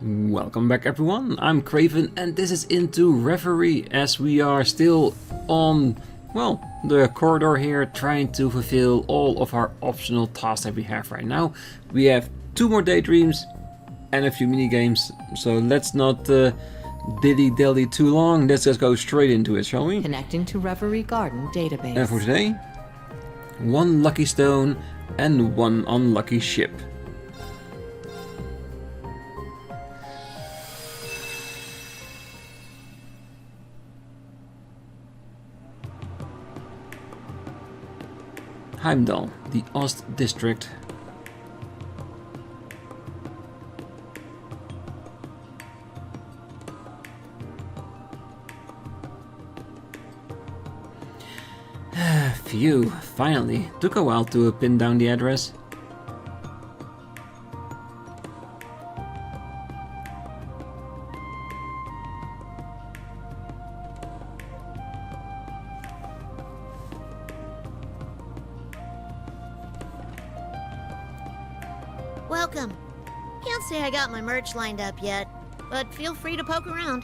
Welcome back everyone, I'm Craven and this is Into Reverie as we are still on, well, the corridor here trying to fulfill all of our optional tasks that we have right now. We have 2 more Daydreams and a few mini-games, so let's not dilly-dally too long, let's just go straight into it, shall we? Connecting to Reverie Garden database. And for today, 1 lucky stone and 1 unlucky ship. Heimdall, the Ost district. Phew, finally. Took a while to pin down the address. Welcome. Can't say I got my merch lined up yet, but feel free to poke around.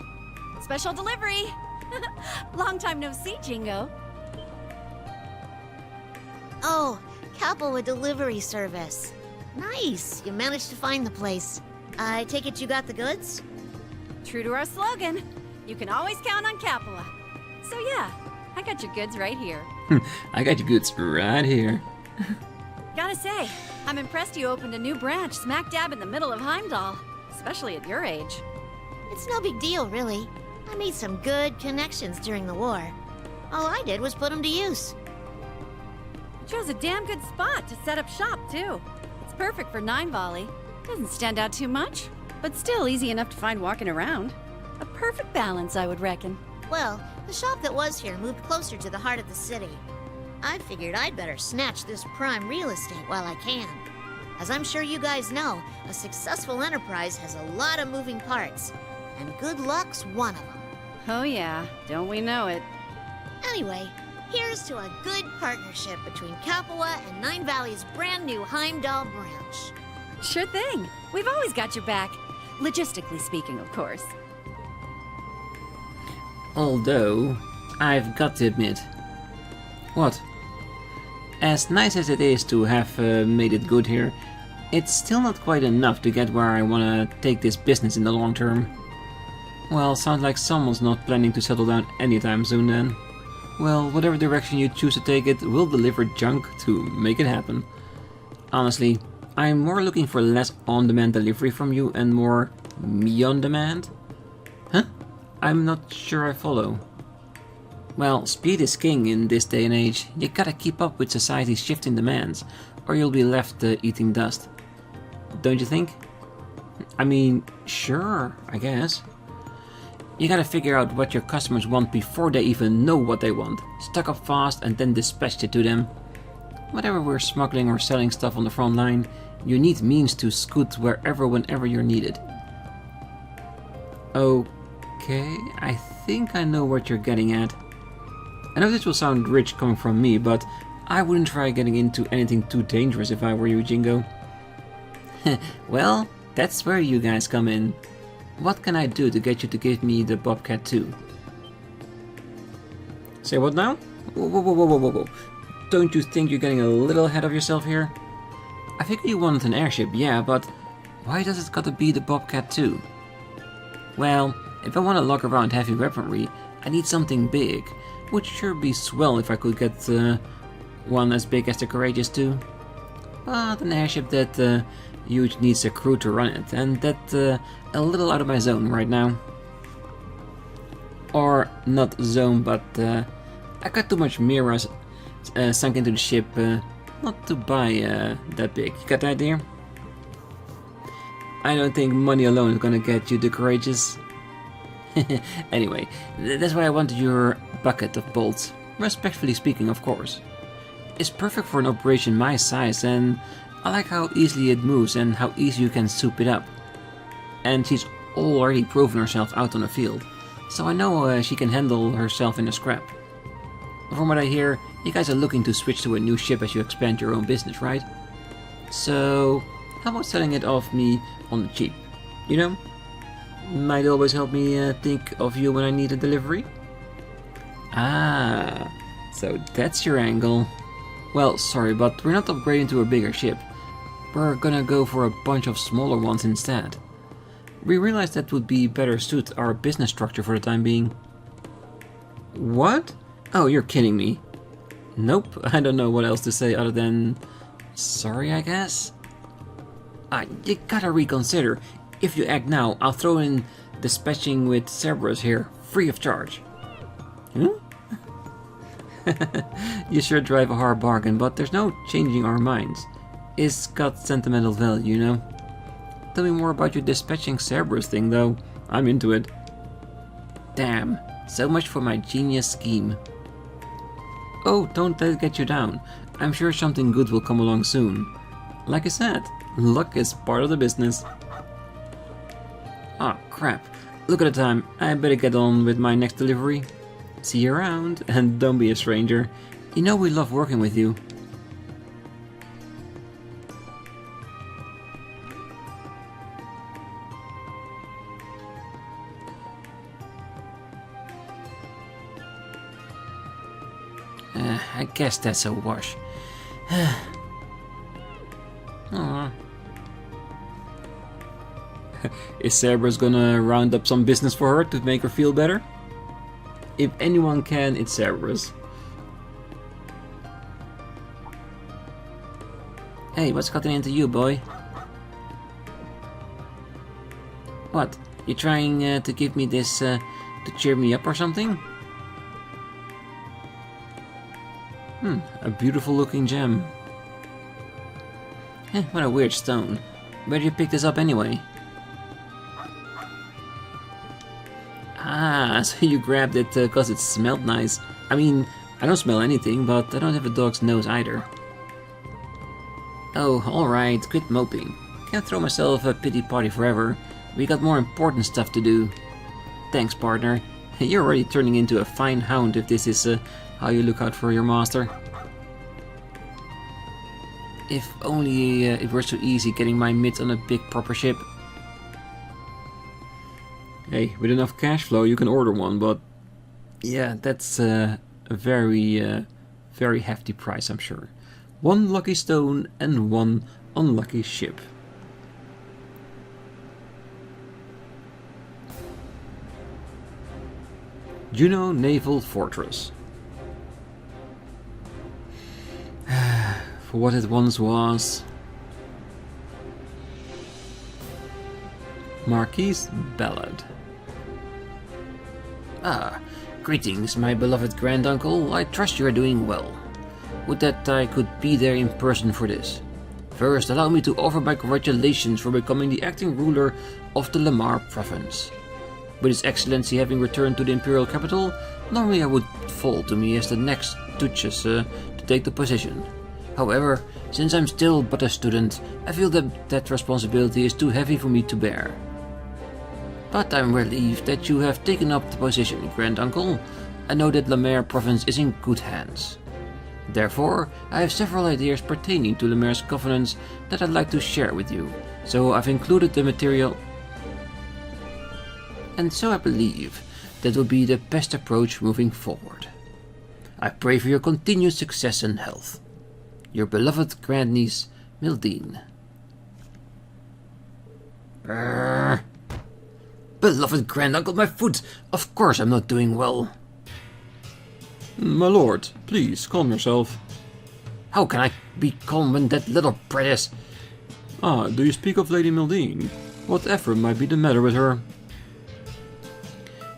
Special delivery! Long time no see, Jingo. Oh, Capua delivery service. Nice, you managed to find the place. I take it you got the goods? True to our slogan, you can always count on Capua. So yeah, I got your goods right here. I got your goods right here. Gotta say, I'm impressed you opened a new branch smack dab in the middle of Heimdall, especially at your age. It's no big deal, really. I made some good connections during the war. All I did was put them to use. Chose a damn good spot to set up shop, too. It's perfect for 9 volley. Doesn't stand out too much, but still easy enough to find walking around. A perfect balance, I would reckon. Well, the shop that was here moved closer to the heart of the city. I figured I'd better snatch this prime real estate while I can. As I'm sure you guys know, a successful enterprise has a lot of moving parts, and good luck's one of them. Oh yeah, don't we know it. Anyway, here's to a good partnership between Capua and Nine Valley's brand new Heimdall branch. Sure thing. We've always got your back. Logistically speaking, of course. Although, I've got to admit. What? As nice as it is to have made it good here, it's still not quite enough to get where I want to take this business in the long term. Well, sounds like someone's not planning to settle down anytime soon then. Well, whatever direction you choose to take it, we'll deliver junk to make it happen. Honestly, I'm more looking for less on-demand delivery from you and more me-on-demand. Huh? I'm not sure I follow. Well, speed is king in this day and age. You gotta keep up with society's shifting demands, or you'll be left eating dust. Don't you think? I mean, sure, I guess. You gotta figure out what your customers want before they even know what they want. Stock up fast and then dispatch it to them. Whatever we're smuggling or selling stuff on the front line, you need means to scoot wherever whenever you're needed. Okay, I think I know what you're getting at. I know this will sound rich coming from me, but I wouldn't try getting into anything too dangerous if I were you, Jingo. Well, that's where you guys come in. What can I do to get you to give me the Bobcat too? Say what now? Whoa. Don't you think you're getting a little ahead of yourself here? I figured you wanted an airship, yeah, but why does it gotta be the Bobcat too? Well, if I want to lug around heavy weaponry, I need something big. Would sure be swell if I could get one as big as the Courageous too. But an airship that huge needs a crew to run it, and that's a little out of my zone right now. Or not zone, but I got too much mirrors sunk into the ship not to buy that big. You got the idea? I don't think money alone is gonna get you the Courageous. Anyway, that's why I wanted your bucket of bolts. Respectfully speaking, of course. It's perfect for an operation my size, and I like how easily it moves and how easy you can soup it up. And she's already proven herself out on the field, so I know she can handle herself in a scrap. From what I hear, you guys are looking to switch to a new ship as you expand your own business, right? So, how about selling it off me on the cheap? You know? Might always help me think of you when I need a delivery. Ah, so that's your angle. Well, sorry, but we're not upgrading to a bigger ship. We're gonna go for a bunch of smaller ones instead. We realized that would be better suit our business structure for the time being. What? Oh, you're kidding me. Nope, I don't know what else to say other than... sorry, I guess? You gotta reconsider. If you act now, I'll throw in dispatching with Cerberus here, free of charge. Hmm? You sure drive a hard bargain, but there's no changing our minds. It's got sentimental value, you know? Tell me more about your dispatching Cerberus thing, though. I'm into it. Damn, so much for my genius scheme. Oh, don't let it get you down. I'm sure something good will come along soon. Like I said, luck is part of the business. Ah, crap. Look at the time. I better get on with my next delivery. See you around, and don't be a stranger. You know we love working with you. I guess that's a wash. Aww. Is Cerberus gonna round up some business for her to make her feel better? If anyone can, it's Cerberus. Hey, what's gotten into you, boy? What? You trying to give me this to cheer me up or something? A beautiful looking gem. What a weird stone. Where did you pick this up anyway? Ah, so you grabbed it because it smelled nice. I mean, I don't smell anything, but I don't have a dog's nose either. Oh, alright, quit moping. Can't throw myself a pity party forever. We got more important stuff to do. Thanks, partner. You're already turning into a fine hound if this is how you look out for your master. If only it were so easy getting my mitts on a big proper ship. Hey, with enough cash flow you can order one, but yeah, that's a very, very hefty price, I'm sure. One lucky stone and one unlucky ship. Juno Naval Fortress. For what it once was. Marquis Ballad. Ah, greetings, my beloved granduncle. I trust you are doing well. Would that I could be there in person for this. First, allow me to offer my congratulations for becoming the acting ruler of the Lamar province. With His Excellency having returned to the imperial capital, normally it would fall to me as the next duchess to take the position. However, since I'm still but a student, I feel that responsibility is too heavy for me to bear. But I'm relieved that you have taken up the position, granduncle. I know that Lamar province is in good hands. Therefore, I have several ideas pertaining to Lamar's governance that I'd like to share with you, so I've included the material. And so I believe that will be the best approach moving forward. I pray for your continued success and health. Your beloved grandniece, Mildine. Brrr. Beloved granduncle, my foot! Of course I'm not doing well. My lord, please, calm yourself. How can I be calm when that little brat is... Ah, do you speak of Lady Mildine? What effort might be the matter with her?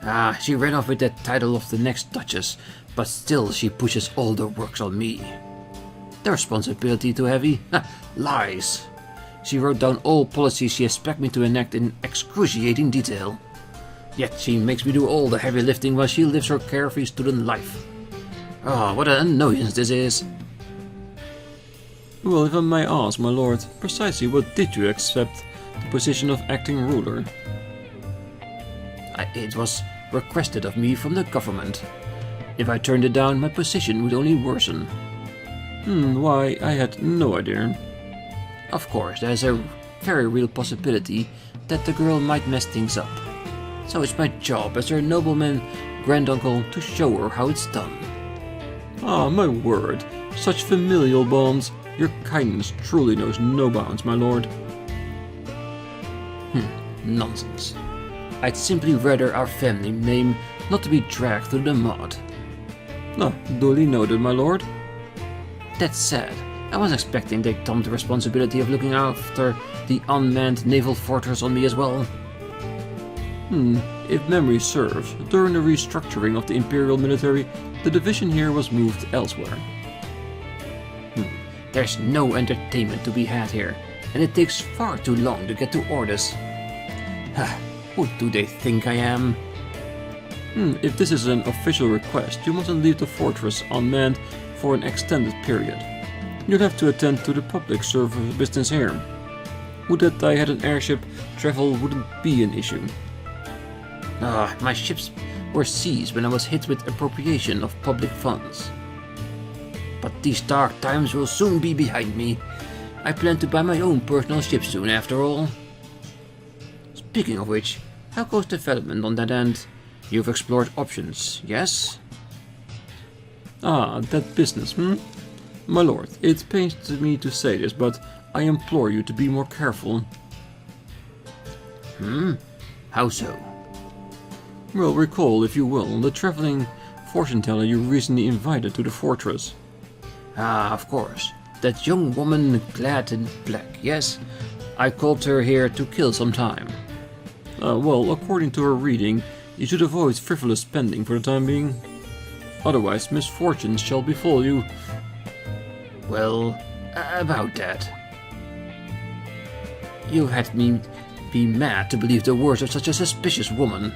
Ah, she ran off with the title of the next duchess, but still she pushes all the works on me. The responsibility too heavy? Lies. She wrote down all policies she expects me to enact in excruciating detail. Yet she makes me do all the heavy lifting while she lives her carefree student life. Ah, what an annoyance this is. Well, if I may ask, my lord, precisely what did you accept the position of acting ruler? It was requested of me from the government. If I turned it down, my position would only worsen. Why, I had no idea. Of course, there's a very real possibility that the girl might mess things up. So it's my job as her nobleman granduncle to show her how it's done. Ah, my word. Such familial bonds. Your kindness truly knows no bounds, my lord. Nonsense. I'd simply rather our family name not to be dragged through the mud. Ah, duly noted, my lord. That said, I was expecting they'd dump the responsibility of looking after the unmanned naval fortress on me as well. If memory serves, during the restructuring of the Imperial military, the division here was moved elsewhere. There's no entertainment to be had here, and it takes far too long to get to orders. Who do they think I am? If this is an official request, you mustn't leave the fortress unmanned for an extended period. You'll have to attend to the public service business here. Would that I had an airship, travel wouldn't be an issue. My ships were seized when I was hit with appropriation of public funds. But these dark times will soon be behind me. I plan to buy my own personal ship soon, after all. Speaking of which, how goes development on that end? You've explored options, yes? Ah, that business, My lord, it pains me to say this, but I implore you to be more careful. How so? Well, recall, if you will, the traveling fortune teller you recently invited to the fortress. Ah, of course. That young woman clad in black, yes? I called her here to kill some time. Well, according to her reading, you should avoid frivolous spending for the time being. Otherwise, misfortunes shall befall you. Well, about that. You had me be mad to believe the words of such a suspicious woman.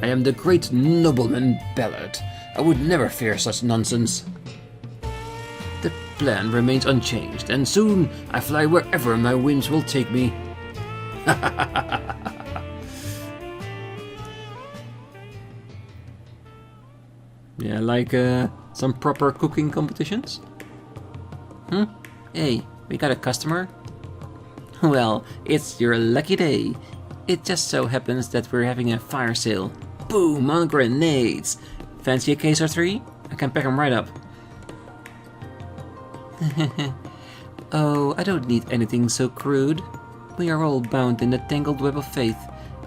I am the great nobleman Ballard. I would never fear such nonsense. The plan remains unchanged, and soon I fly wherever my winds will take me. Yeah, like some proper cooking competitions? Hey, we got a customer? Well, it's your lucky day. It just so happens that we're having a fire sale. Boom, on grenades! Fancy a case or three? I can pack them right up. Oh, I don't need anything so crude. We are all bound in the tangled web of faith,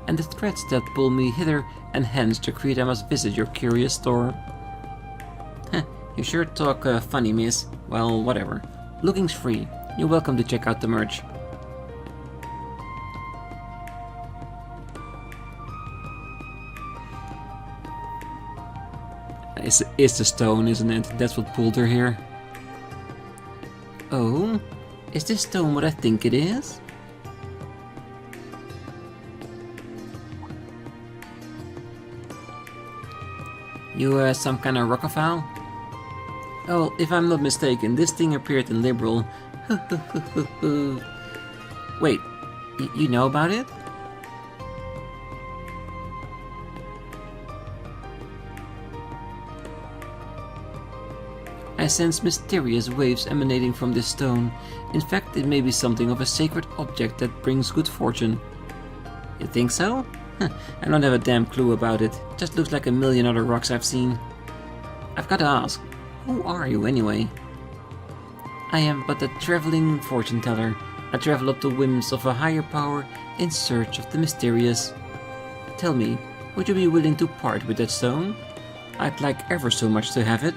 and the threads that pull me hither and hence decree I must visit your curious store. You sure talk funny, miss. Well, whatever. Looking's free. You're welcome to check out the merch. It's the stone, isn't it? That's what pulled her here. Oh? Is this stone what I think it is? You some kind of rockophile? Oh, if I'm not mistaken, this thing appeared in Liberal. Wait, you know about it? I sense mysterious waves emanating from this stone. In fact, it may be something of a sacred object that brings good fortune. You think so? I don't have a damn clue about it. Just looks like a million other rocks I've seen. I've got to ask, who are you anyway? I am but a traveling fortune teller. I travel up the whims of a higher power in search of the mysterious. Tell me, would you be willing to part with that stone? I'd like ever so much to have it.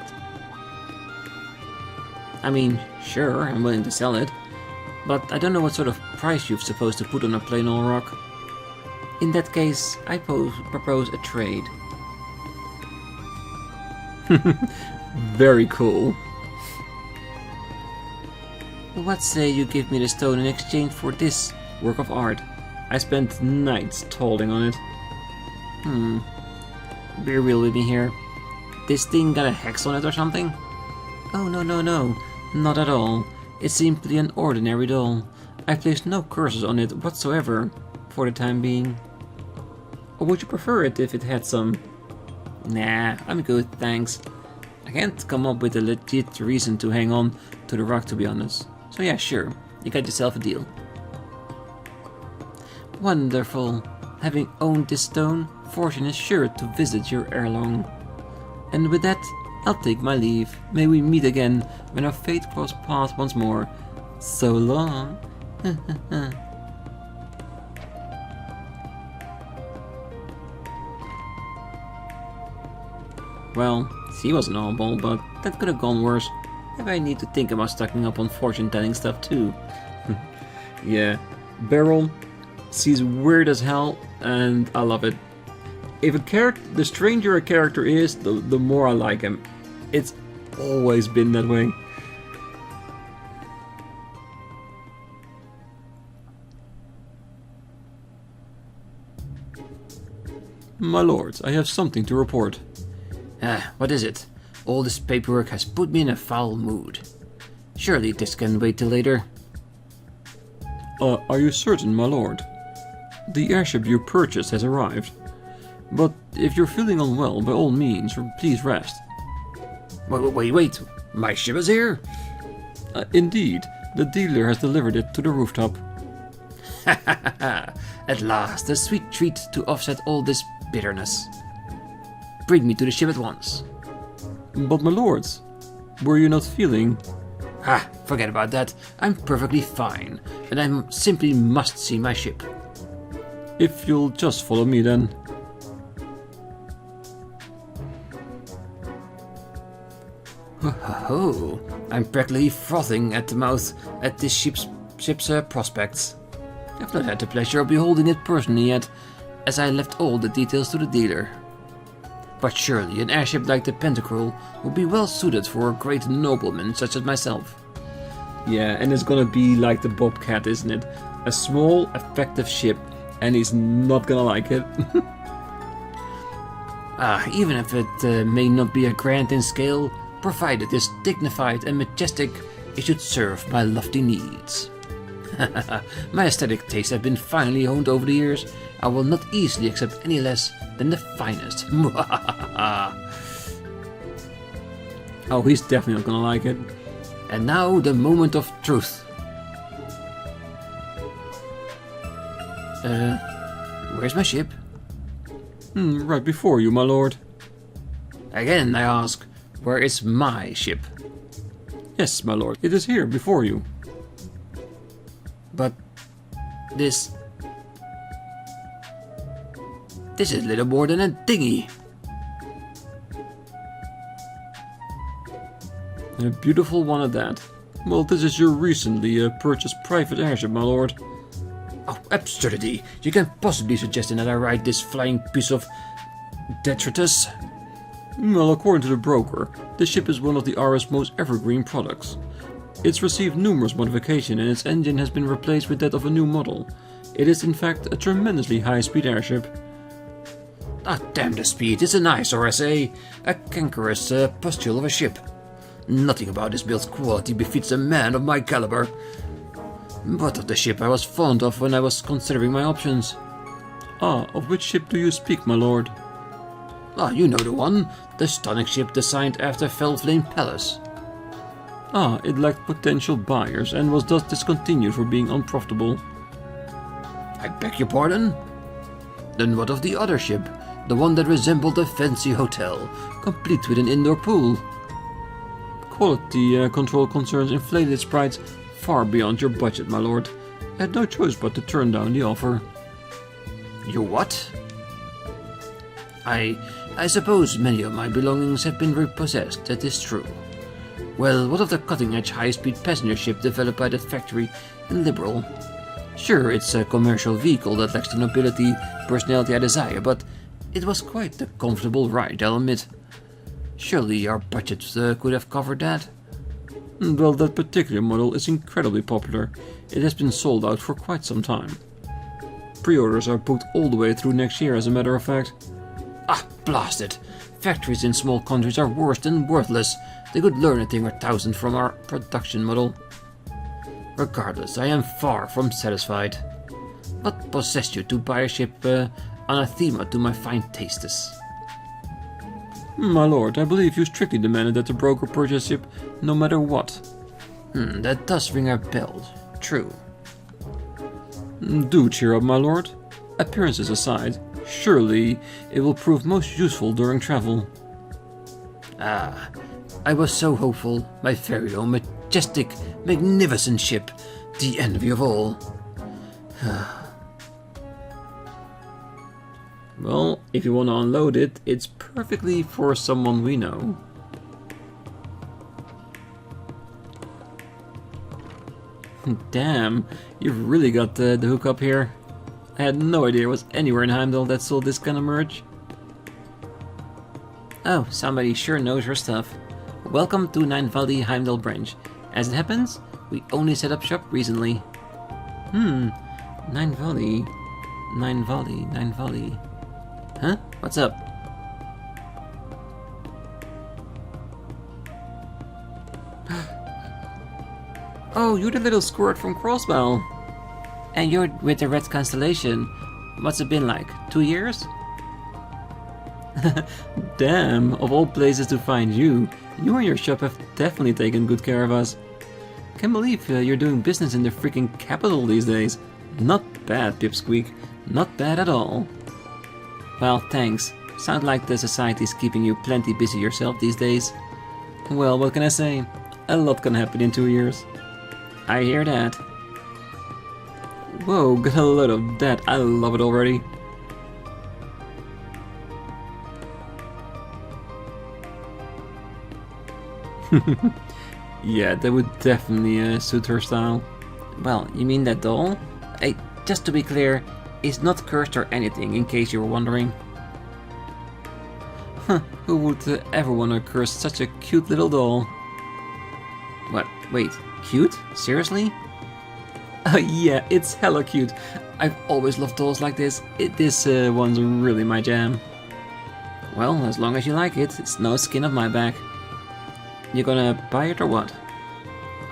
I mean, sure, I'm willing to sell it, but I don't know what sort of price you're supposed to put on a plain old rock. In that case, I propose a trade. Very cool. What say you give me the stone in exchange for this work of art? I spent nights toiling on it. Be real with me here. This thing got a hex on it or something? Oh, no, not at all. It's simply an ordinary doll. I placed no curses on it whatsoever, for the time being. Or would you prefer it if it had some? Nah, I'm good, thanks. I can't come up with a legit reason to hang on to the rock, to be honest. So yeah, sure, you got yourself a deal. Wonderful. Having owned this stone fortune is sure to visit your heirloom. And with that, I'll take my leave. May we meet again when our fate cross paths once more. So long. Well, she was an oddball, but that could have gone worse. Maybe I need to think about stocking up on fortune-telling stuff too. Yeah, Beryl, she's weird as hell, and I love it. If the stranger a character is, the more I like him. It's always been that way. My lords, I have something to report. What is it? All this paperwork has put me in a foul mood. Surely this can wait till later. Are you certain, my lord? The airship you purchased has arrived. But if you're feeling unwell, by all means, please rest. Wait. My ship is here? Indeed, the dealer has delivered it to the rooftop. At last, a sweet treat to offset all this bitterness. Bring me to the ship at once. But my lords, were you not feeling... Forget about that. I'm perfectly fine, and I simply must see my ship. If you'll just follow me then. Oh, I'm practically frothing at the mouth at this ship's prospects. I've not had the pleasure of beholding it personally yet, as I left all the details to the dealer. But surely an airship like the Pentacruel would be well suited for a great nobleman such as myself. Yeah, and it's gonna be like the Bobcat, isn't it? A small, effective ship, and he's not gonna like it. Even if it may not be a grand in scale, provided it is dignified and majestic, it should serve my lofty needs. My aesthetic tastes have been finely honed over the years. I will not easily accept any less than the finest. Oh, he's definitely not gonna like it. And now the moment of truth. Where's my ship? Right before you, my lord. Again, I ask, where is my ship? Yes, my lord, it is here before you. But this is little more than a dinghy. A beautiful one at that. Well, this is your recently purchased private airship, my lord. Oh, absurdity! You can't possibly suggest that I ride this flying piece of detritus. Well, according to the broker, this ship is one of the RS most evergreen products. It's received numerous modifications and its engine has been replaced with that of a new model. It is in fact a tremendously high-speed airship. Damn the speed, it's a nice RSA, a cankerous pustule of a ship. Nothing about this build's quality befits a man of my caliber. What of the ship I was fond of when I was considering my options? Of which ship do you speak, my lord? You know the one, the stunning ship designed after Fellflame Palace. It lacked potential buyers and was thus discontinued for being unprofitable. I beg your pardon? Then what of the other ship, the one that resembled a fancy hotel, complete with an indoor pool? Quality control concerns inflated its price far beyond your budget, my lord. I had no choice but to turn down the offer. You what? I suppose many of my belongings have been repossessed, that is true. Well, what of the cutting-edge high-speed passenger ship developed by that factory in Liberal? Sure, it's a commercial vehicle that lacks the nobility, personality I desire, but it was quite a comfortable ride, I'll admit. Surely our budget could have covered that? Well, that particular model is incredibly popular. It has been sold out for quite some time. Pre-orders are booked all the way through next year, as a matter of fact. Blast it! Factories in small countries are worse than worthless. They could learn a thing or thousand from our production model. Regardless, I am far from satisfied. What possessed you to buy a ship anathema to my fine tastes? My lord, I believe you strictly demanded that the broker purchase a ship no matter what. That does ring a bell. True. Do cheer up, my lord. Appearances aside, Surely it will prove most useful during travel. Ah, I was so hopeful. My very own majestic, magnificent ship. The envy of all. Well, if you want to unload it, it's perfectly for someone we know. Damn, you've really got the hookup here. I had no idea there was anywhere in Heimdall that sold this kind of merch. Oh, somebody sure knows her stuff. Welcome to Nine Valley Heimdall branch. As it happens, we only set up shop recently. Nine Valley. Huh? What's up? Oh, you're the little squirt from Crossbell. And you're with the Red Constellation. What's it been like? 2 years? Damn, of all places to find you, you and your shop have definitely taken good care of us. Can't believe you're doing business in the freaking capital these days. Not bad, Pipsqueak. Not bad at all. Well, thanks. Sound like the society's keeping you plenty busy yourself these days. Well, what can I say? A lot can happen in 2 years. I hear that. Whoa, got a lot of that. I love it already. Yeah, that would definitely suit her style. Well, you mean that doll? Just to be clear, it's not cursed or anything, in case you were wondering. Huh, who would ever want to curse such a cute little doll? What? Wait, cute? Seriously? Yeah, it's hella cute. I've always loved dolls like this. This one's really my jam. Well, as long as you like it, it's no skin off my back. You gonna buy it or what?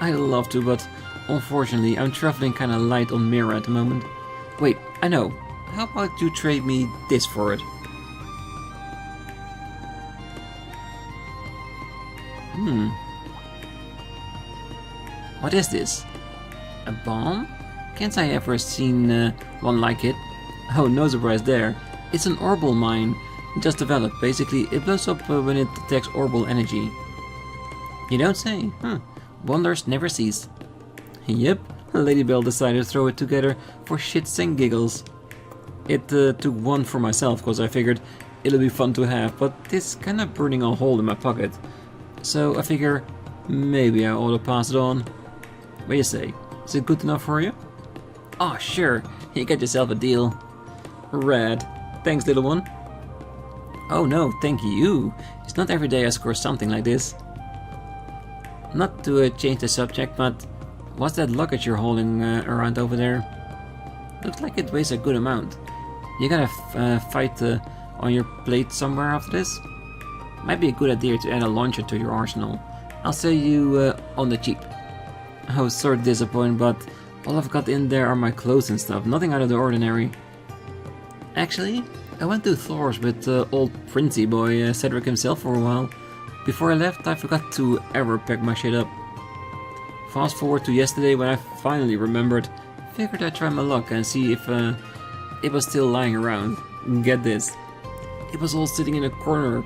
I'd love to, but unfortunately I'm traveling kinda light on Mira at the moment. Wait, I know. How about you trade me this for it? What is this? A bomb? Can't I ever seen one like it? Oh, no surprise there. It's an orbital mine. Just developed. Basically, it blows up when it detects orbital energy. You don't say? Wonders never cease. Yep, Lady Bell decided to throw it together for shits and giggles. It took one for myself, cause I figured it'll be fun to have, but it's kinda burning a hole in my pocket. So I figure maybe I ought to pass it on. What do you say? Is it good enough for you? Oh, sure. You got yourself a deal. Rad. Thanks, little one. Oh no, thank you. It's not every day I score something like this. Not to change the subject, but what's that luggage you're holding around over there? Looks like it weighs a good amount. You gotta fight on your plate somewhere after this? Might be a good idea to add a launcher to your arsenal. I'll sell you on the cheap. Oh, sorry to disappoint, but all I've got in there are my clothes and stuff, nothing out of the ordinary. Actually, I went to Thor's with old Princey boy Cedric himself for a while. Before I left, I forgot to ever pack my shit up. Fast forward to yesterday when I finally remembered. Figured I'd try my luck and see if it was still lying around. Get this. It was all sitting in a corner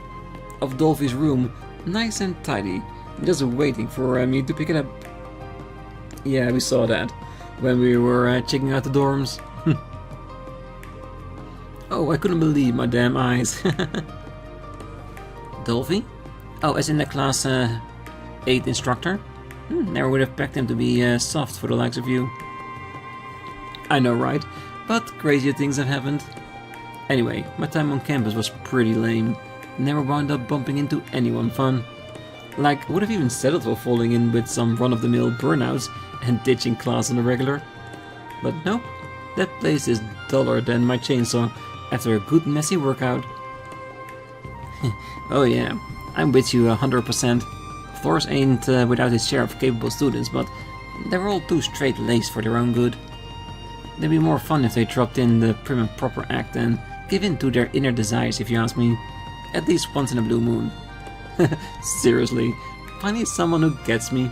of Dolphy's room, nice and tidy, just waiting for me to pick it up. Yeah, we saw that when we were checking out the dorms. Oh, I couldn't believe my damn eyes. Dolphy? Oh, as in the class 8 instructor? Never would have pegged him to be soft for the likes of you. I know, right? But crazier things have happened. Anyway, my time on campus was pretty lame. Never wound up bumping into anyone fun. Like, I would have even settled for falling in with some run-of-the-mill burnouts and ditching class on the regular. But nope, that place is duller than my chainsaw after a good messy workout. Oh yeah, I'm with you 100%. Thor's ain't without his share of capable students, but they're all too straight-laced for their own good. They'd be more fun if they dropped in the prim and proper act and give in to their inner desires, if you ask me. At least once in a blue moon. Seriously, finally someone who gets me.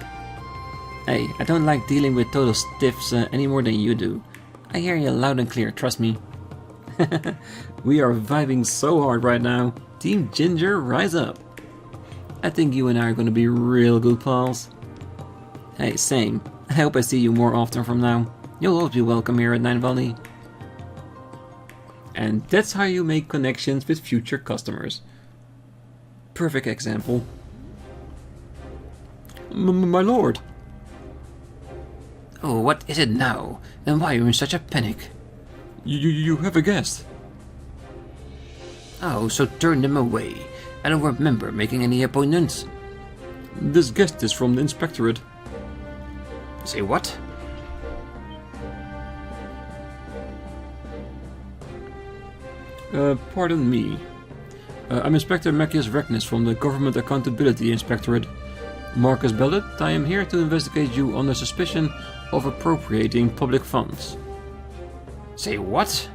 Hey, I don't like dealing with total stiffs any more than you do. I hear you loud and clear, trust me. We are vibing so hard right now. Team Ginger, rise up. I think you and I are gonna be real good pals. Hey, same. I hope I see you more often from now. You'll always be welcome here at Nine Valley. And that's how you make connections with future customers. Perfect example. My lord. Oh, what is it now? And why are you in such a panic? You have a guest. Oh, so turn them away. I don't remember making any appointments. This guest is from the inspectorate. Say what? Pardon me. I'm Inspector Macius Regnus from the Government Accountability Inspectorate. Marcus Bellet, I am here to investigate you on the suspicion of appropriating public funds. Say what?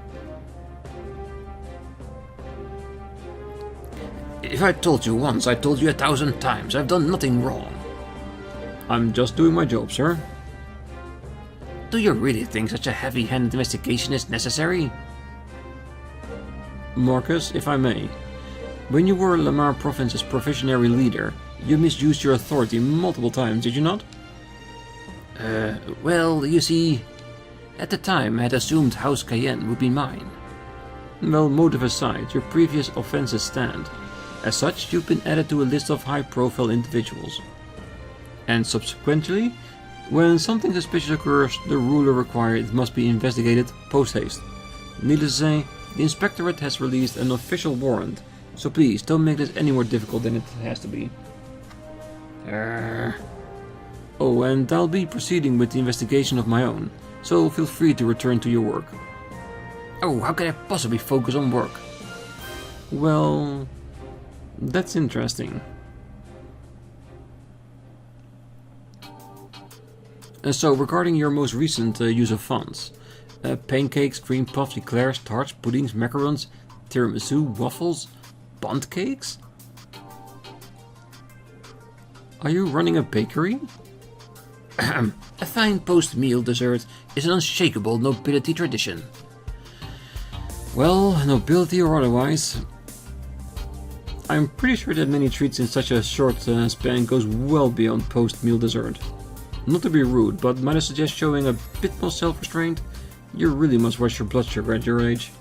If I told you once, I told you 1,000 times. I've done nothing wrong. I'm just doing my job, sir. Do you really think such a heavy-handed investigation is necessary? Marcus, if I may. When you were Lamar Province's provisionary leader, you misused your authority multiple times, did you not? Well, you see, at the time I had assumed House Cayenne would be mine. Well, motive aside, your previous offenses stand. As such, you've been added to a list of high-profile individuals. And subsequently, when something suspicious occurs, the ruler requires it must be investigated post-haste. Needless to say, the Inspectorate has released an official warrant, so please don't make this any more difficult than it has to be. Oh, and I'll be proceeding with the investigation of my own, so feel free to return to your work. Oh, how can I possibly focus on work? Well, that's interesting. So, regarding your most recent use of funds, pancakes, cream puffs, eclairs, tarts, puddings, macarons, tiramisu, waffles, bundt cakes? Are you running a bakery? A fine post-meal dessert is an unshakable nobility tradition. Well, nobility or otherwise, I'm pretty sure that many treats in such a short span goes well beyond post-meal dessert. Not to be rude, but might I suggest showing a bit more self-restraint? You really must watch your blood sugar at your age.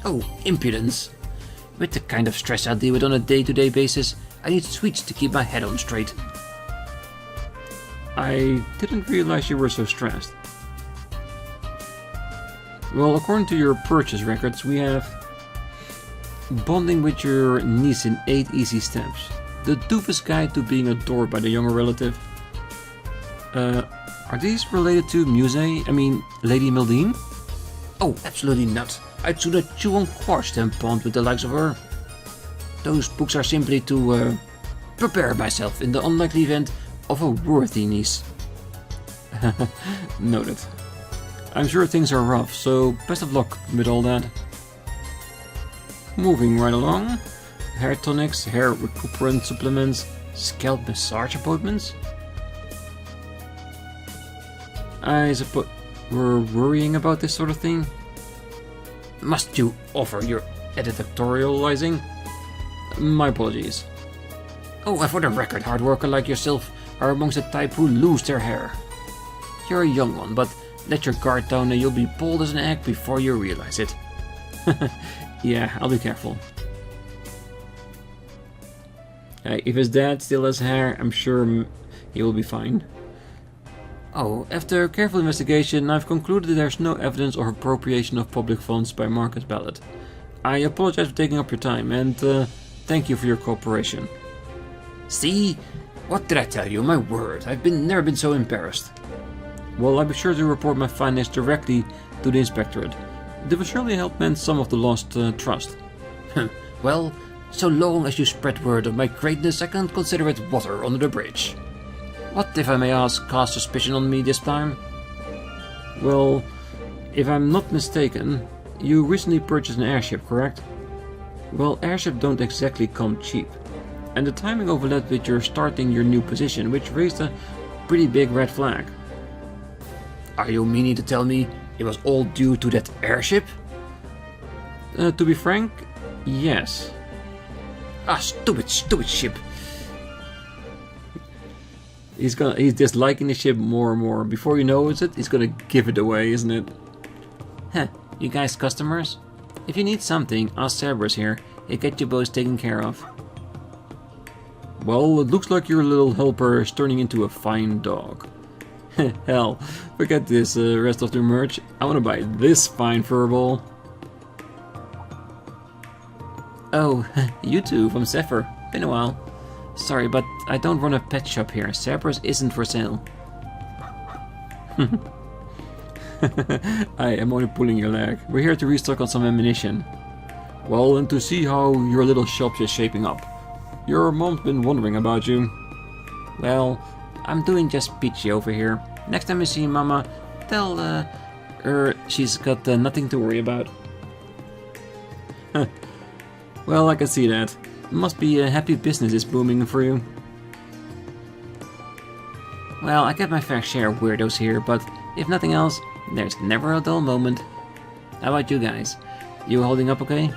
Oh, impudence. With the kind of stress I deal with on a day-to-day basis, I need sweets to keep my head on straight. I didn't realize you were so stressed. Well, according to your purchase records, we have bonding with your niece in 8 easy steps. The doofus guide to being adored by the younger relative. Are these related to Lady Mildine? Oh, absolutely not. I'd sooner chew on quartz than bond with the likes of her. Those books are simply to prepare myself in the unlikely event of a worthy niece. Noted. I'm sure things are rough, so best of luck with all that. Moving right along. Hair tonics, hair recuperant supplements, scalp massage appointments. I suppose we're worrying about this sort of thing. Must you offer your editorializing? My apologies. Oh, and for the record, hard worker like yourself are amongst the type who lose their hair. You're a young one, but let your guard down and you'll be bald as an egg before you realize it. Yeah, I'll be careful. If his dad still has hair, I'm sure he will be fine. Oh, after careful investigation, I've concluded that there's no evidence of appropriation of public funds by Marcus Bellet. I apologize for taking up your time, and thank you for your cooperation. See? What did I tell you? My word, I've never been so embarrassed. Well, I'll be sure to report my findings directly to the Inspectorate. They will surely help mend some of the lost trust. Well, so long as you spread word of my greatness, I can consider it water under the bridge. What, if I may ask, cast suspicion on me this time? Well, if I'm not mistaken, you recently purchased an airship, correct? Well, airships don't exactly come cheap. And the timing overlapped with your starting your new position, which raised a pretty big red flag. Are you meaning to tell me it was all due to that airship? To be frank, yes. Ah, stupid ship. He's disliking the ship more and more. Before he knows it, he's gonna give it away, isn't it? Heh, you guys customers? If you need something, ask Cerberus here. He'll get you both taken care of. Well, it looks like your little helper is turning into a fine dog. Hell, forget this rest of the merch. I wanna buy this fine furball. Oh, you two from Zephyr. Been a while. Sorry, but I don't run a pet shop here. Cerberus isn't for sale. I am only pulling your leg. We're here to restock on some ammunition. Well, and to see how your little shop is shaping up. Your mom's been wondering about you. Well, I'm doing just peachy over here. Next time you see Mama, tell her she's got nothing to worry about. Well, I can see that. It must be a happy business is booming for you. Well, I get my fair share of weirdos here, but if nothing else, there's never a dull moment. How about you guys? You holding up okay?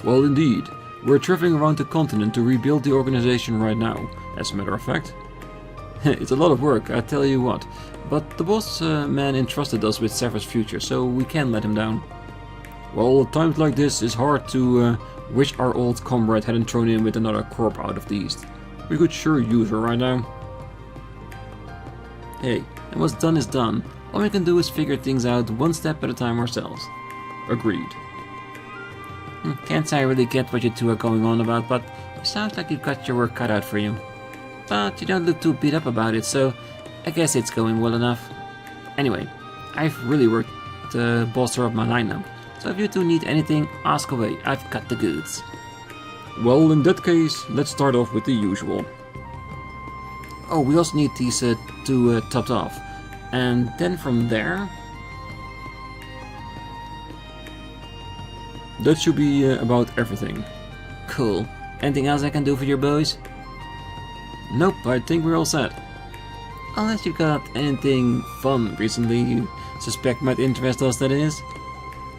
Well, indeed. We're traveling around the continent to rebuild the organization right now, as a matter of fact. It's a lot of work, I tell you what. But the boss man entrusted us with Zephyr's future, so we can't let him down. Well, at times like this, it's hard to wish our old comrade hadn't thrown in with another corp out of the east. We could sure use her right now. Hey, and what's done is done. All we can do is figure things out one step at a time ourselves. Agreed. Can't say I really get what you two are going on about, but it sounds like you've got your work cut out for you. But you don't look too beat up about it, so I guess it's going well enough. Anyway, I've really worked to bolster up my lineup, so if you two need anything, ask away. I've got the goods. Well, in that case, let's start off with the usual. Oh, we also need these two topped off. And then from there... That should be about everything. Cool. Anything else I can do for your boys? Nope, I think we're all set. Unless you've got anything fun recently you suspect might interest us, that is.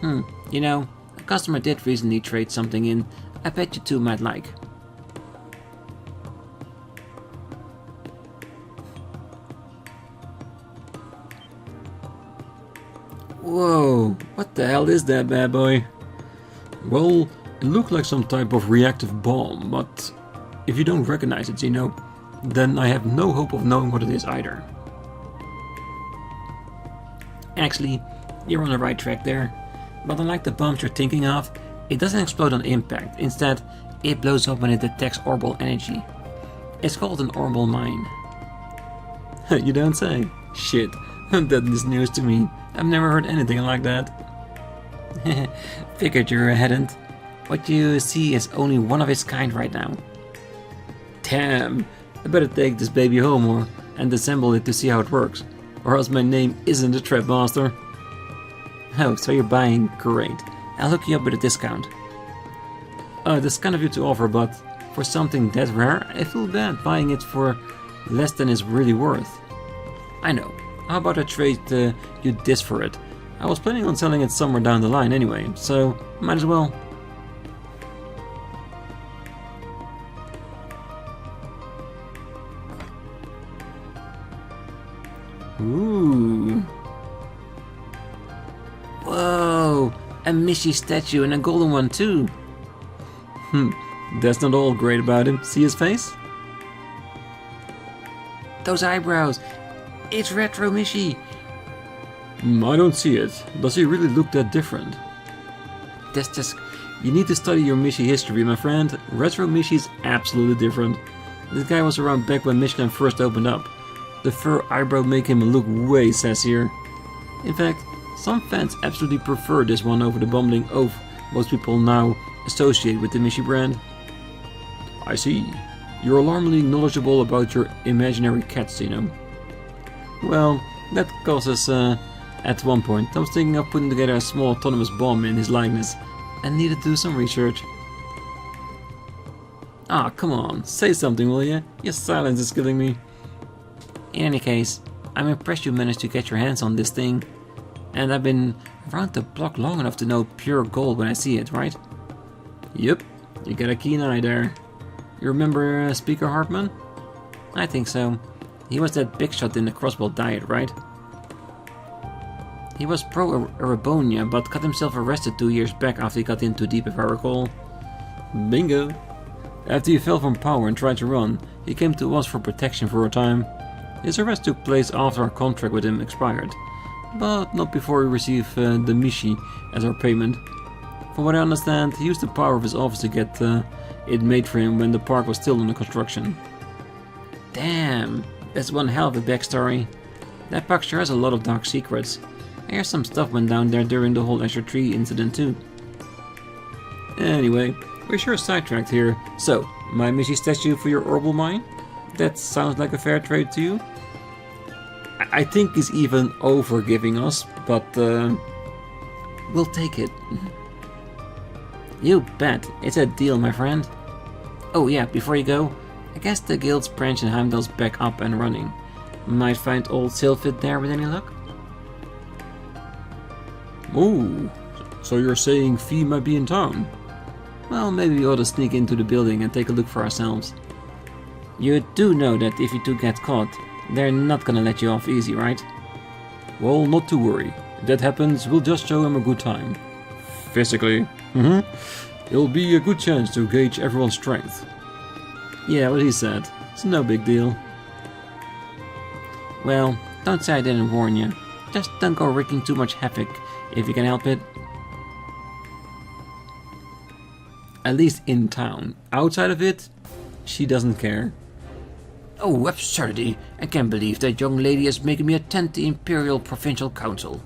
You know, a customer did recently trade something in I bet you two might like. Whoa, what the hell is that bad boy? Well, it looked like some type of reactive bomb, but if you don't recognize it, Zeno, then I have no hope of knowing what it is either. Actually, you're on the right track there. But unlike the bombs you're thinking of, it doesn't explode on impact. Instead, it blows up when it detects orbital energy. It's called an orbital mine. You don't say. Shit, that is news to me. I've never heard anything like that. Figured you hadn't. What you see is only one of its kind right now. Damn, I better take this baby home and assemble it to see how it works. Or else my name isn't a Trap Master. Oh, so you're buying? Great. I'll hook you up with a discount. That's kind of you to offer, but for something that rare, I feel bad buying it for less than it's really worth. I know. How about I trade you this for it? I was planning on selling it somewhere down the line anyway, so might as well. Ooh. Whoa! A Mishi statue and a golden one too. That's not all great about him. See his face? Those eyebrows. It's retro Mishi. I don't see it. Does he really look that different? That's just... You need to study your Mishi history, my friend. Retro Mishi is absolutely different. This guy was around back when Michelin first opened up. The fur eyebrow make him look way sassier. In fact, some fans absolutely prefer this one over the bumbling oaf most people now associate with the Mishi brand. I see. You're alarmingly knowledgeable about your imaginary cats, Zeno. Well, that causes at one point I was thinking of putting together a small autonomous bomb in his likeness and needed to do some research. Ah, come on, say something, will ya? Your silence is killing me. In any case, I'm impressed you managed to get your hands on this thing, and I've been Around the block long enough to know pure gold when I see it, right? Yep, you got a keen eye there. You remember Speaker Hartman? I think so. He was that big shot in the Crossbell diet, right? He was pro-Arabonia, but got himself arrested 2 years back after he got in too deep, if I recall. Bingo. After he fell from power and tried to run, he came to us for protection for a time. His arrest took place after our contract with him expired, but not before we received the Mishi as our payment. From what I understand, he used the power of his office to get it made for him when the park was still under construction. Damn, that's one hell of a backstory. That park sure has a lot of dark secrets. I hear some stuff went down there during the whole Azure Tree incident too. Anyway, we're sure sidetracked here. So, my Mishi statue for your herbal mine? That sounds like a fair trade to you? I think he's even over-giving us, but we'll take it. You bet, it's a deal, my friend. Oh yeah, before you go, I guess the guild's branch in Heimdall's back up and running. Might find old Sylphid there with any luck? Oh, so you're saying Fee might be in town? Well, maybe we ought to sneak into the building and take a look for ourselves. You do know that if you two get caught, they're not gonna let you off easy, right? Well, not to worry. If that happens, we'll just show him a good time. Physically. It'll be a good chance to gauge everyone's strength. Yeah, what he said. It's no big deal. Well, don't say I didn't warn you. Just don't go wreaking too much havoc, if you can help it. At least in town. Outside of it, she doesn't care. Oh, absurdity. I can't believe that young lady is making me attend the Imperial Provincial Council.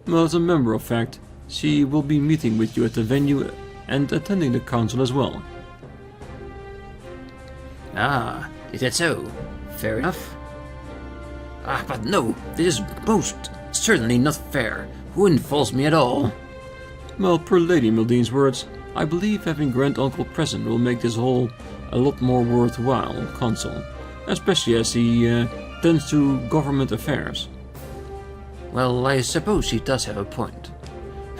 Well, as a member of fact, she will be meeting with you at the venue and attending the council as well. Ah, is that so? Fair enough. Ah, but no, this is most certainly not fair. Who involves me at all? Well, per Lady Mildene's words, I believe having Grand Uncle present will make this whole a lot more worthwhile council, especially as he tends to government affairs. Well, I suppose she does have a point.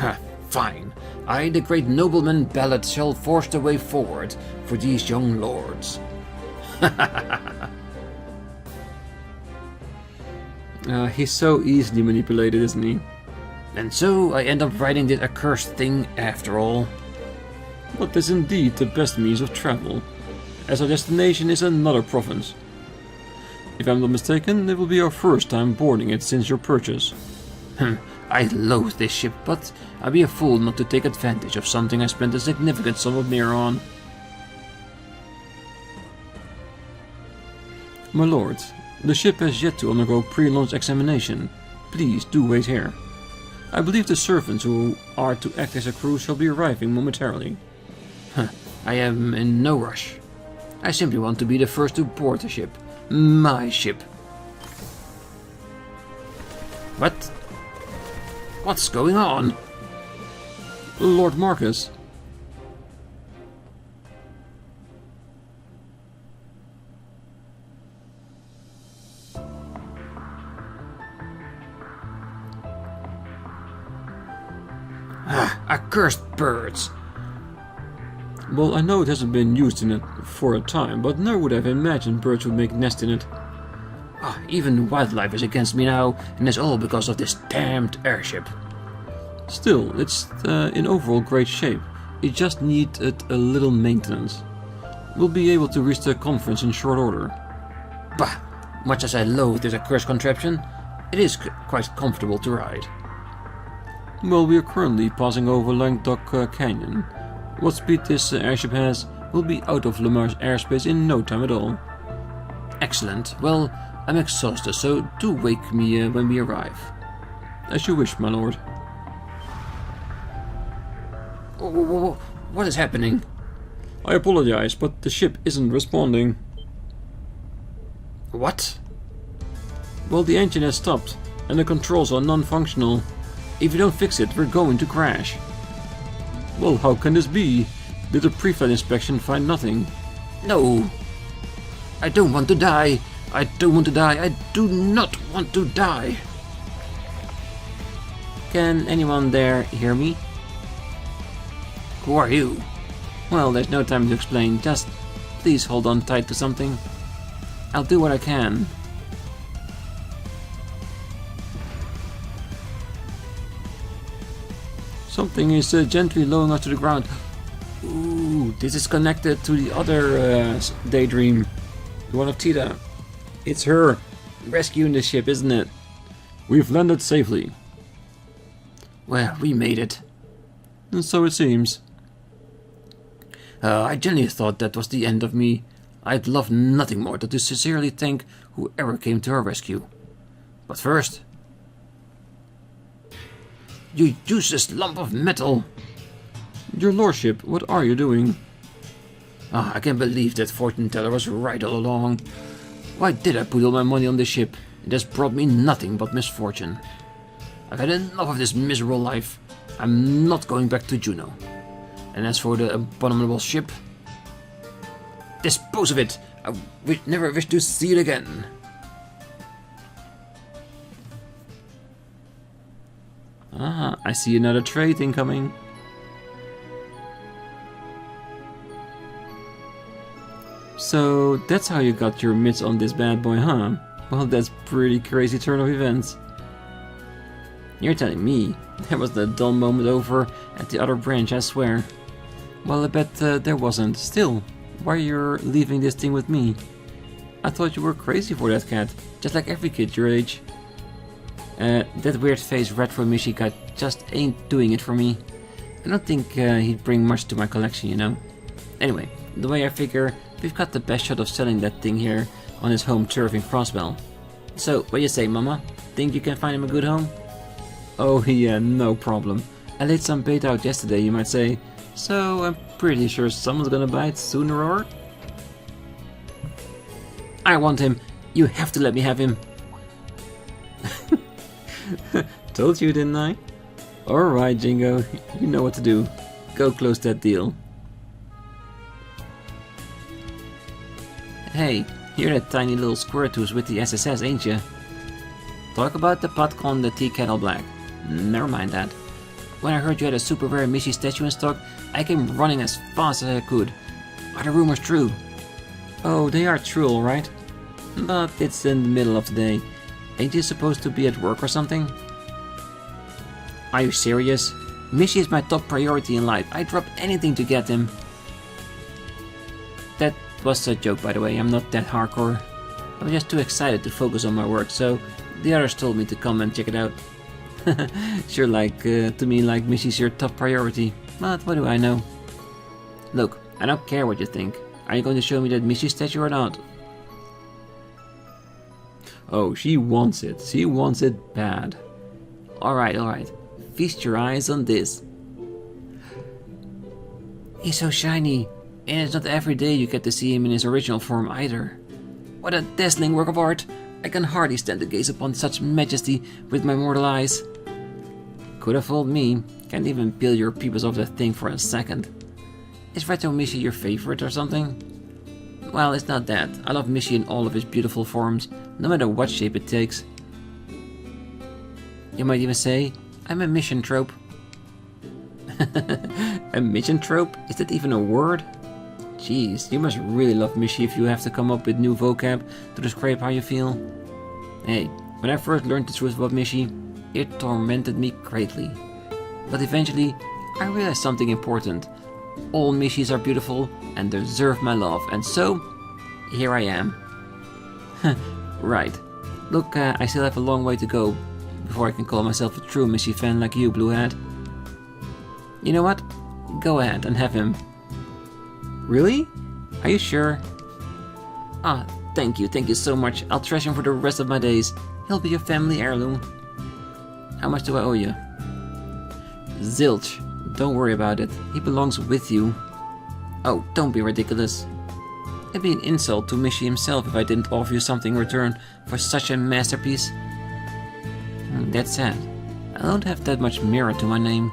Ha, fine. I, the great nobleman Ballad, shall force the way forward for these young lords. He's so easily manipulated, isn't he? And so I end up riding this accursed thing after all. But this is indeed the best means of travel, as our destination is another province. If I'm not mistaken, it will be our first time boarding it since your purchase. I loathe this ship, but I'd be a fool not to take advantage of something I spent a significant sum of near on. My lord, the ship has yet to undergo pre-launch examination. Please do wait here. I believe the servants who are to act as a crew shall be arriving momentarily. I am in no rush. I simply want to be the first to board the ship. My ship. What? What's going on? Lord Marcus. Accursed birds. Well, I know it hasn't been used in it for a time, but never would have imagined birds would make nest in it. Even wildlife is against me now, and it's all because of this damned airship. Still, it's in overall great shape. It just needs a little maintenance. We'll be able to reach the conference in short order. Bah! Much as I loathe this accursed contraption, it is quite comfortable to ride. Well, we are currently passing over Languedoc Canyon. What speed this airship has will be out of Lamar's airspace in no time at all. Excellent. Well, I'm exhausted, so do wake me when we arrive. As you wish, my lord. What is happening? I apologize, but the ship isn't responding. What? Well, the engine has stopped, and the controls are non-functional. If you don't fix it, we're going to crash. Well, how can this be? Did the pre-flight inspection find nothing? No. I don't want to die. I don't want to die. I do not want to die. Can anyone there hear me? Who are you? Well, there's no time to explain, just please hold on tight to something. I'll do what I can. Something is gently lowering us to the ground. Ooh, this is connected to the other daydream. The one of Tita. It's her rescuing the ship, isn't it? We've landed safely. Well, we made it. And so it seems. I genuinely thought that was the end of me. I'd love nothing more than to sincerely thank whoever came to our rescue. But first... You useless lump of metal! Your lordship, what are you doing? Ah, I can't believe that fortune teller was right all along. Why did I put all my money on this ship? It has brought me nothing but misfortune. I've had enough of this miserable life. I'm not going back to Juno. And as for the abominable ship, dispose of it! I never wish to see it again. Ah, I see another trait incoming. So that's how you got your mitts on this bad boy, huh? Well, that's pretty crazy turn of events. You're telling me there was the dull moment over at the other branch, I swear. Well, I bet there wasn't. Still, why you're leaving this thing with me? I thought you were crazy for that cat, just like every kid your age. That weird-faced retro Mishi guy just ain't doing it for me. I don't think he'd bring much to my collection, you know. Anyway, the way I figure, we've got the best shot of selling that thing here on his home turf in Crossbell. So, what do you say, Mama? Think you can find him a good home? Oh yeah, no problem. I laid some bait out yesterday, you might say. So I'm pretty sure someone's gonna buy it sooner or... I want him. You have to let me have him. Told you, didn't I? Alright, Jingo, you know what to do. Go close that deal. Hey, you're that tiny little squirt who's with the SSS, ain't ya? Talk about the Potcon, the tea kettle black. Never mind that. When I heard you had a super rare Mishi statue in stock, I came running as fast as I could. Are the rumors true? Oh, they are true, alright. But it's in the middle of the day. Ain't you supposed to be at work or something? Are you serious? Mishi is my top priority in life. I'd drop anything to get him. That was a joke, by the way. I'm not that hardcore. I was just too excited to focus on my work, so the others told me to come and check it out. Sure, to me, like Mishi's your top priority. But what do I know? Look, I don't care what you think. Are you going to show me that Mishi statue or not? Oh, she wants it. She wants it bad. Alright. Feast your eyes on this. He's so shiny, and it's not every day you get to see him in his original form either. What a dazzling work of art! I can hardly stand to gaze upon such majesty with my mortal eyes. Could have fooled me. Can't even peel your peepers off that thing for a second. Is Retro Mishi your favorite or something? Well, it's not that. I love Mishi in all of his beautiful forms, no matter what shape it takes. You might even say, I'm a mission trope. A mission trope? Is that even a word? Jeez, you must really love Mishi if you have to come up with new vocab to describe how you feel. Hey, when I first learned the truth about Mishi, it tormented me greatly. But eventually, I realized something important. All Mishis are beautiful and deserve my love, and so, here I am. Right. Look, I still have a long way to go before I can call myself a true Mishi fan like you, Bluehead. You know what? Go ahead and have him. Really? Are you sure? Ah, thank you so much. I'll treasure him for the rest of my days. He'll be a family heirloom. How much do I owe you? Zilch. Don't worry about it. He belongs with you. Oh, don't be ridiculous. It'd be an insult to Mishi himself if I didn't offer you something in return for such a masterpiece. That's sad. I don't have that much merit to my name.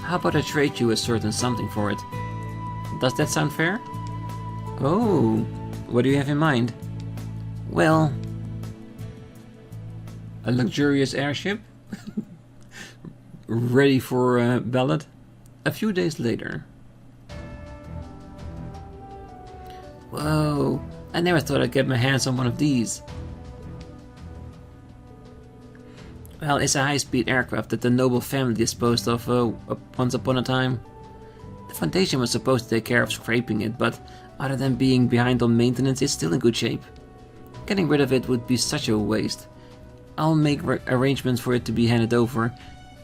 How about I trade you a certain something for it? Does that sound fair? Oh, what do you have in mind? Well... A luxurious airship? Ready for a ballad? A few days later. Whoa, I never thought I'd get my hands on one of these. Well, it's a high-speed aircraft that the noble family disposed of once upon a time. The Foundation was supposed to take care of scraping it, but other than being behind on maintenance, it's still in good shape. Getting rid of it would be such a waste. I'll make arrangements for it to be handed over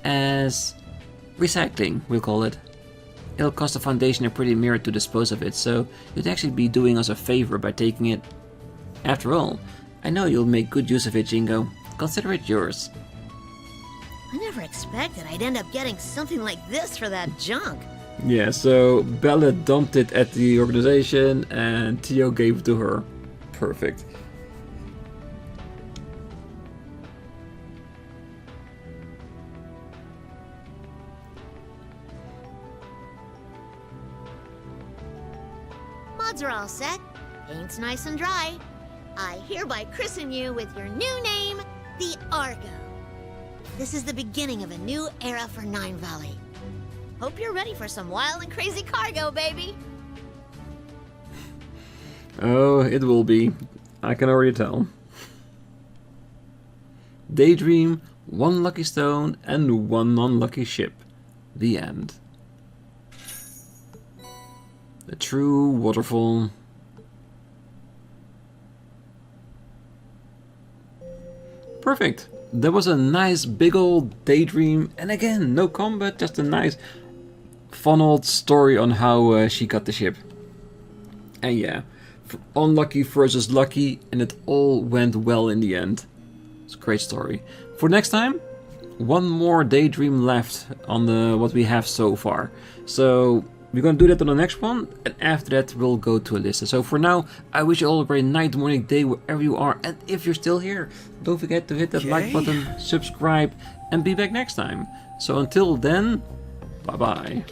as recycling, we'll call it. It'll cost the Foundation a pretty mirror to dispose of it, so you'd actually be doing us a favor by taking it. After all, I know you'll make good use of it, Jingo. Consider it yours. I never expected I'd end up getting something like this for that junk. Yeah, so Bella dumped it at the organization and Theo gave it to her. Perfect. Mods are all set. Paint's nice and dry. I hereby christen you with your new name, the Argo. This is the beginning of a new era for Nine Valley. Hope you're ready for some wild and crazy cargo, baby. Oh, it will be. I can already tell. Daydream, 1 lucky stone, and 1 unlucky ship. The end. The true waterfall. Perfect. That was a nice big old Daydream, and again, no combat, just a nice funneled story on how she got the ship. And yeah, unlucky versus lucky, and it all went well in the end. It's a great story. For next time, 1 more Daydream left on the what we have so far. So we're gonna do that on the next one, and after that we'll go to a list. So for now, I wish you all a great night, morning, day, wherever you are, and if you're still here, don't forget to hit that like button, subscribe, and be back next time. So until then, bye bye.